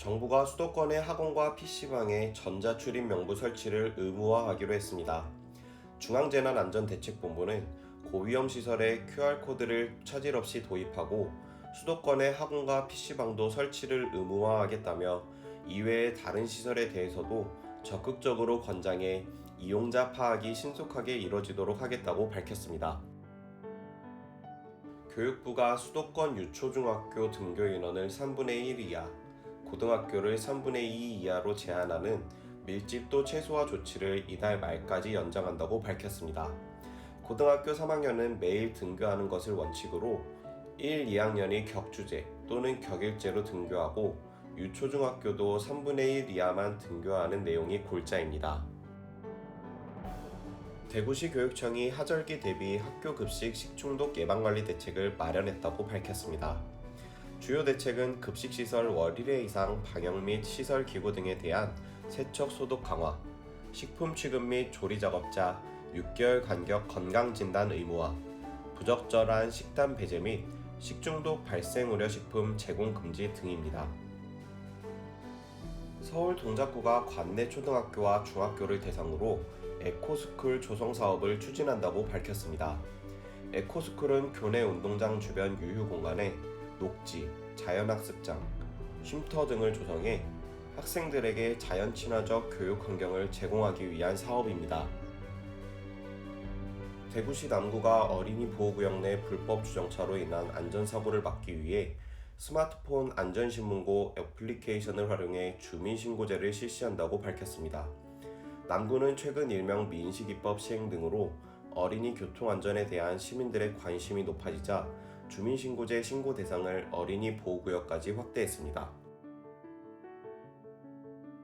정부가 수도권의 학원과 PC방에 전자출입 명부 설치를 의무화하기로 했습니다. 중앙재난안전대책본부는 고위험 시설에 QR코드를 차질 없이 도입하고 수도권의 학원과 PC방도 설치를 의무화하겠다며 이외의 다른 시설에 대해서도 적극적으로 권장해 이용자 파악이 신속하게 이뤄지도록 하겠다고 밝혔습니다. 교육부가 수도권 유초중학교 등교 인원을 3분의 1 이하, 고등학교를 3분의 2 이하로 제한하는 밀집도 최소화 조치를 이달 말까지 연장한다고 밝혔습니다. 고등학교 3학년은 매일 등교하는 것을 원칙으로 1, 2학년이 격주제 또는 격일제로 등교하고 유초중학교도 3분의 1 이하만 등교하는 내용이 골자입니다. 대구시 교육청이 하절기 대비 학교 급식 식중독 예방관리 대책을 마련했다고 밝혔습니다. 주요 대책은 급식시설 월 1회 이상 방역 및 시설 기구 등에 대한 세척 소독 강화, 식품 취급 및 조리 작업자 6개월 간격 건강진단 의무화, 부적절한 식단 배제 및 식중독 발생 우려 식품 제공 금지 등입니다. 서울 동작구가 관내 초등학교와 중학교를 대상으로 에코스쿨 조성 사업을 추진한다고 밝혔습니다. 에코스쿨은 교내 운동장 주변 유휴 공간에 녹지, 자연학습장, 쉼터 등을 조성해 학생들에게 자연 친화적 교육 환경을 제공하기 위한 사업입니다. 대구시 남구가 어린이 보호구역 내 불법 주정차로 인한 안전사고를 막기 위해 스마트폰 안전신문고 애플리케이션을 활용해 주민신고제를 실시한다고 밝혔습니다. 남구는 최근 일명 민식이법 시행 등으로 어린이 교통안전에 대한 시민들의 관심이 높아지자 주민신고제 신고 대상을 어린이 보호구역까지 확대했습니다.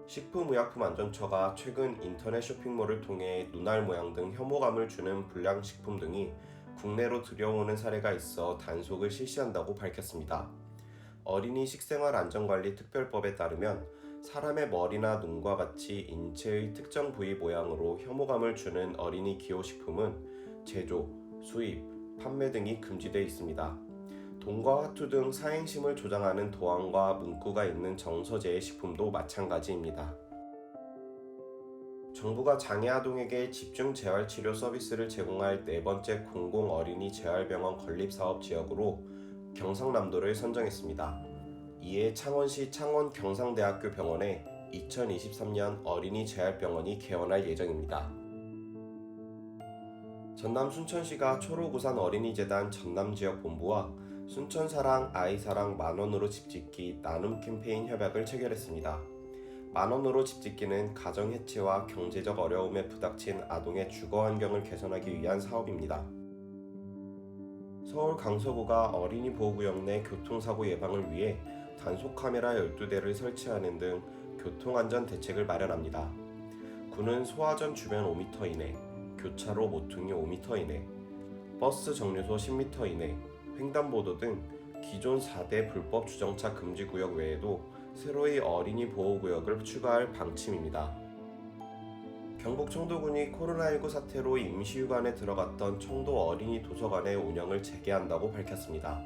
식품의약품안전처가 최근 인터넷 쇼핑몰을 통해 눈알 모양 등 혐오감을 주는 불량식품 등이 국내로 들여오는 사례가 있어 단속을 실시한다고 밝혔습니다. 어린이 식생활안전관리 특별법에 따르면 사람의 머리나 눈과 같이 인체의 특정 부위 모양으로 혐오감을 주는 어린이 기호식품은 제조, 수입, 판매 등이 금지되어 있습니다. 돈과 화투 등 사행심을 조장하는 도안과 문구가 있는 정서제의 식품도 마찬가지입니다. 정부가 장애아동에게 집중재활치료 서비스를 제공할 네 번째 공공 어린이 재활병원 건립사업 지역으로 경상남도를 선정했습니다. 이에 창원시 창원경상대학교 병원에 2023년 어린이 재활병원이 개원할 예정입니다. 전남 순천시가 초록우산 어린이재단 전남지역본부와 순천사랑 아이사랑 만원으로 집짓기 나눔 캠페인 협약을 체결했습니다. 만원으로 집짓기는 가정해체와 경제적 어려움에 부닥친 아동의 주거환경을 개선하기 위한 사업입니다. 서울 강서구가 어린이 보호구역 내 교통사고 예방을 위해 단속카메라 12대를 설치하는 등 교통안전 대책을 마련합니다. 구는 소화전 주변 5m 이내, 교차로 모퉁이 5m 이내, 버스 정류소 10m 이내, 횡단보도 등 기존 4대 불법 주정차 금지구역 외에도 새로이 어린이 보호구역을 추가할 방침입니다. 경북 청도군이 코로나19 사태로 임시휴관에 들어갔던 청도 어린이 도서관의 운영을 재개한다고 밝혔습니다.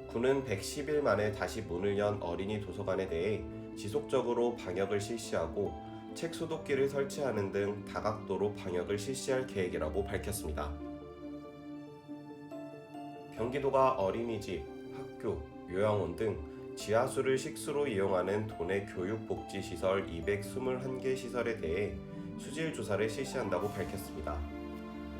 군은 110일 만에 다시 문을 연 어린이 도서관에 대해 지속적으로 방역을 실시하고 책 소독기를 설치하는 등 다각도로 방역을 실시할 계획이라고 밝혔습니다. 경기도가 어린이집, 학교, 요양원 등 지하수를 식수로 이용하는 도내 교육복지시설 221개 시설에 대해 수질 조사를 실시한다고 밝혔습니다.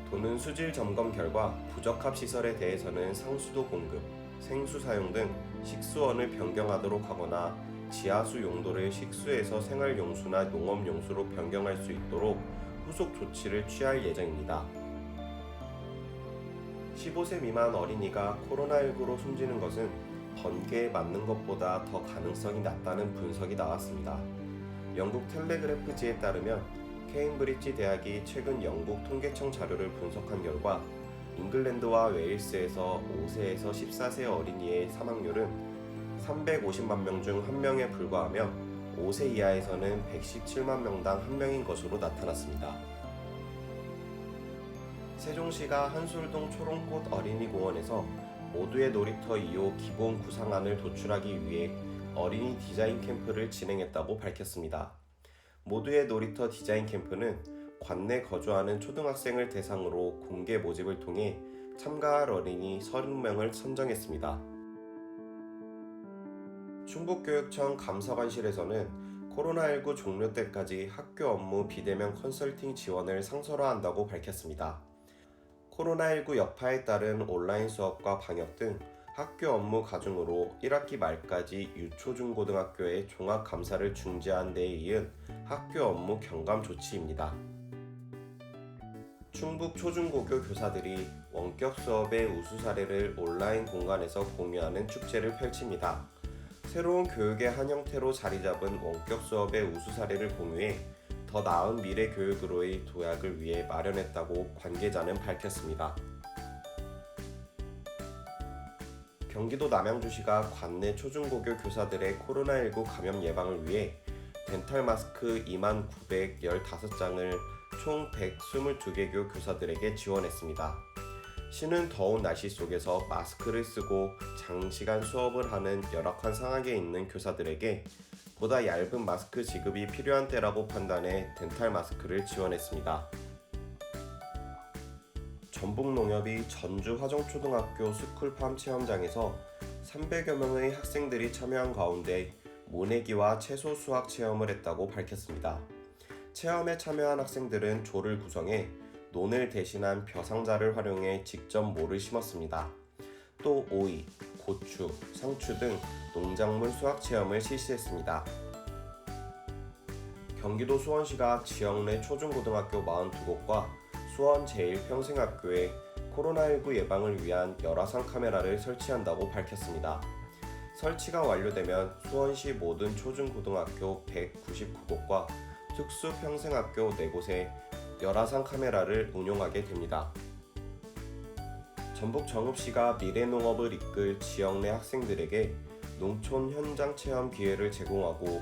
도는 수질 점검 결과 부적합 시설에 대해서는 상수도 공급, 생수 사용 등 식수원을 변경하도록 하거나 지하수 용도를 식수에서 생활용수나 농업용수로 변경할 수 있도록 후속 조치를 취할 예정입니다. 15세 미만 어린이가 코로나19로 숨지는 것은 번개에 맞는 것보다 더 가능성이 낮다는 분석이 나왔습니다. 영국 텔레그래프지에 따르면 케임브리지 대학이 최근 영국 통계청 자료를 분석한 결과 잉글랜드와 웨일스에서 5세에서 14세 어린이의 사망률은 350만 명 중 1명에 불과하며 5세 이하에서는 117만 명당 1명인 것으로 나타났습니다. 세종시가 한솔동 초롱꽃 어린이공원에서 모두의 놀이터 2호 기본 구상안을 도출하기 위해 어린이 디자인 캠프를 진행했다고 밝혔습니다. 모두의 놀이터 디자인 캠프는 관내 거주하는 초등학생을 대상으로 공개 모집을 통해 참가할 어린이 30명을 선정했습니다. 충북교육청 감사관실에서는 코로나19 종료 때까지 학교 업무 비대면 컨설팅 지원을 상설화한다고 밝혔습니다. 코로나19 여파에 따른 온라인 수업과 방역 등 학교 업무 가중으로 1학기 말까지 유초중고등학교의 종합감사를 중지한 데에 이은 학교 업무 경감 조치입니다. 충북 초중고교 교사들이 원격 수업의 우수 사례를 온라인 공간에서 공유하는 축제를 펼칩니다. 새로운 교육의 한 형태로 자리 잡은 원격 수업의 우수 사례를 공유해 더 나은 미래 교육으로의 도약을 위해 마련했다고 관계자는 밝혔습니다. 경기도 남양주시가 관내 초중고교 교사들의 코로나19 감염 예방을 위해 덴탈 마스크 2915장을 총 122개교 교사들에게 지원했습니다. 시는 더운 날씨 속에서 마스크를 쓰고 장시간 수업을 하는 열악한 상황에 있는 교사들에게 보다 얇은 마스크 지급이 필요한 때라고 판단해 덴탈 마스크를 지원했습니다. 전북농협이 전주 화정초등학교 스쿨팜 체험장에서 300여 명의 학생들이 참여한 가운데 모내기와 채소 수확 체험을 했다고 밝혔습니다. 체험에 참여한 학생들은 조를 구성해 논을 대신한 벼상자를 활용해 직접 모를 심었습니다. 또 오이, 고추, 상추 등 농작물 수확 체험을 실시했습니다. 경기도 수원시가 지역 내 초중고등학교 42곳과 수원 제1평생학교에 코로나19 예방을 위한 열화상 카메라를 설치한다고 밝혔습니다. 설치가 완료되면 수원시 모든 초중고등학교 199곳과 특수평생학교 4곳에 열화상 카메라를 운용하게 됩니다. 전북 정읍시가 미래농업을 이끌 지역 내 학생들에게 농촌 현장 체험 기회를 제공하고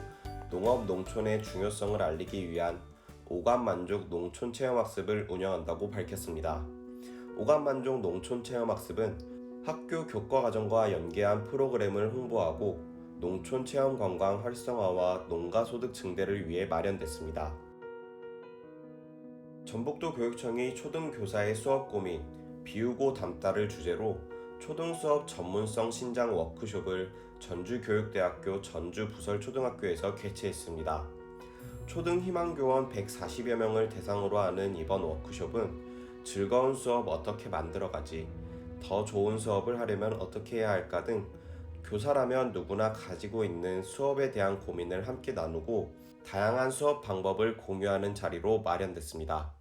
농업 농촌의 중요성을 알리기 위한 오감만족 농촌 체험학습을 운영한다고 밝혔습니다. 오감만족 농촌 체험학습은 학교 교과과정과 연계한 프로그램을 홍보하고 농촌 체험 관광 활성화와 농가 소득 증대를 위해 마련됐습니다. 전북도 교육청이 초등교사의 수업 고민, 비우고 담다를 주제로 초등수업 전문성 신장 워크숍을 전주교육대학교 전주부설초등학교에서 개최했습니다. 초등희망교원 140여 명을 대상으로 하는 이번 워크숍은 즐거운 수업 어떻게 만들어가지, 더 좋은 수업을 하려면 어떻게 해야 할까 등 교사라면 누구나 가지고 있는 수업에 대한 고민을 함께 나누고 다양한 수업 방법을 공유하는 자리로 마련됐습니다.